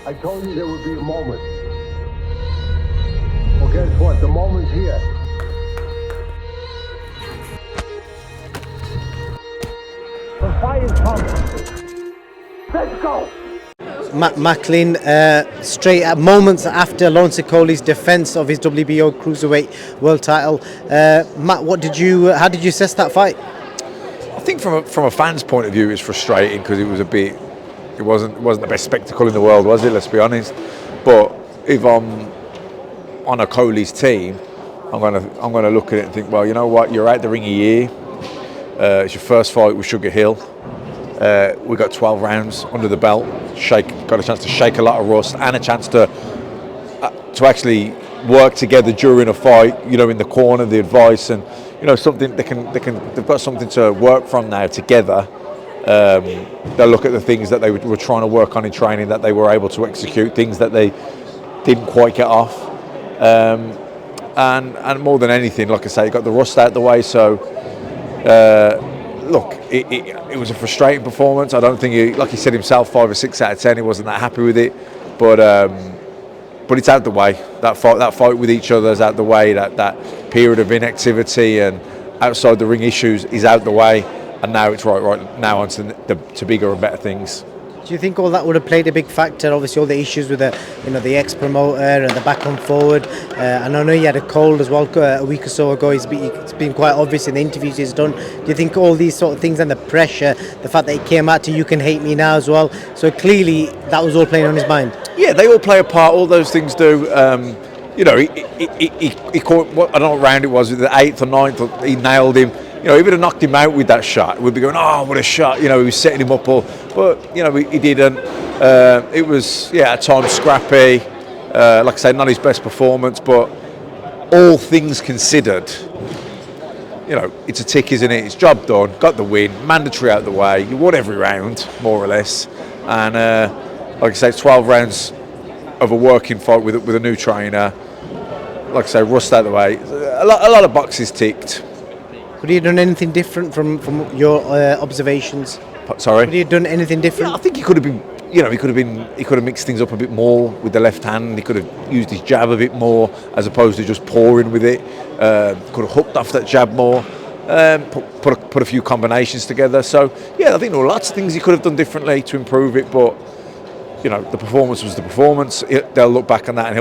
I told you there would be a moment. Well, guess what? The moment's here. The fire's coming. Let's go! Macklin, straight at moments after Lawrence Okolie's defence of his WBO cruiserweight world title. Matt, how did you assess that fight? I think from a fan's point of view, it's frustrating because it wasn't the best spectacle in the world, was it? Let's be honest. But if I'm on Okolie's team, I'm gonna look at it and think, well, you know what? You're out the ring a year. It's your first fight with Sugar Hill. We got 12 rounds under the belt. Got a chance to shake a lot of rust and a chance to actually work together during a fight. You know, in the corner, the advice, and you know, something they've got something to work from now together. They'll look at the things that they were trying to work on in training that they were able to execute, things that they didn't quite get off, and more than anything, like I say, got the rust out the way. So. Look, it was a frustrating performance. I don't think like he said himself, 5 or 6 out of 10. He wasn't that happy with it, but it's out the way. That fight with each other is out the way. That period of inactivity and outside the ring issues is out the way, and now it's right now on to bigger and better things. Do you think all that would have played a big factor? Obviously, all the issues with the ex-promoter and the back and forward. And I know he had a cold as well a week or so ago. It's been quite obvious in the interviews he's done. Do you think all these sort of things and the pressure, the fact that he came out to "You Can Hate Me Now" as well, so clearly that was all playing on his mind? Yeah, they all play a part. All those things do. You know, he caught. I don't know what round it was. The 8th or 9th, he nailed him. You know, he would have knocked him out with that shot. We'd be going, oh, what a shot. You know, he was setting him up but, you know, he didn't. It was, at times scrappy. Like I say, not his best performance, but all things considered, you know, it's a tick, isn't it? It's job done, got the win, mandatory out the way. You won every round, more or less. And, like I say, 12 rounds of a working fight with a new trainer. Like I say, rust out the way. A lot of boxes ticked. Could he have done anything different from your observations? Sorry? Could he have done anything different? Yeah, I think he could have been. You know, he could have mixed things up a bit more with the left hand. He could have used his jab a bit more as opposed to just pouring with it. Could have hooked off that jab more. Put a few combinations together. So yeah, I think there were lots of things he could have done differently to improve it. But you know, the performance was the performance. They'll look back on that and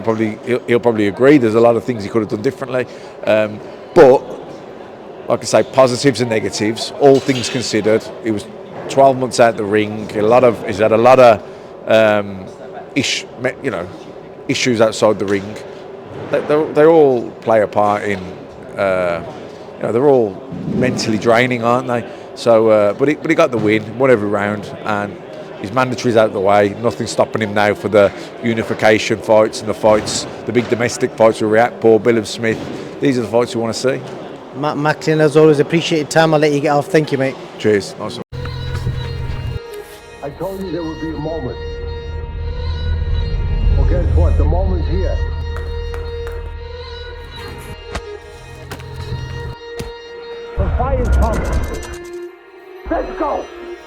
he'll probably agree. There's a lot of things he could have done differently. But like I say, positives and negatives, all things considered. He was 12 months out the ring. He's had a lot of issues outside the ring. They all play a part in. They're all mentally draining, aren't they? So, but he got the win, won every round, and his mandatory's out the way. Nothing's stopping him now for the unification fights and the big domestic fights with Paul, Bill and Smith. These are the fights we want to see. Matt Macklin, as always, appreciate your time. I'll let you get off. Thank you, mate. Cheers. Awesome. I told you there would be a moment. Well, guess what? The moment's here. The fire's coming. Let's go!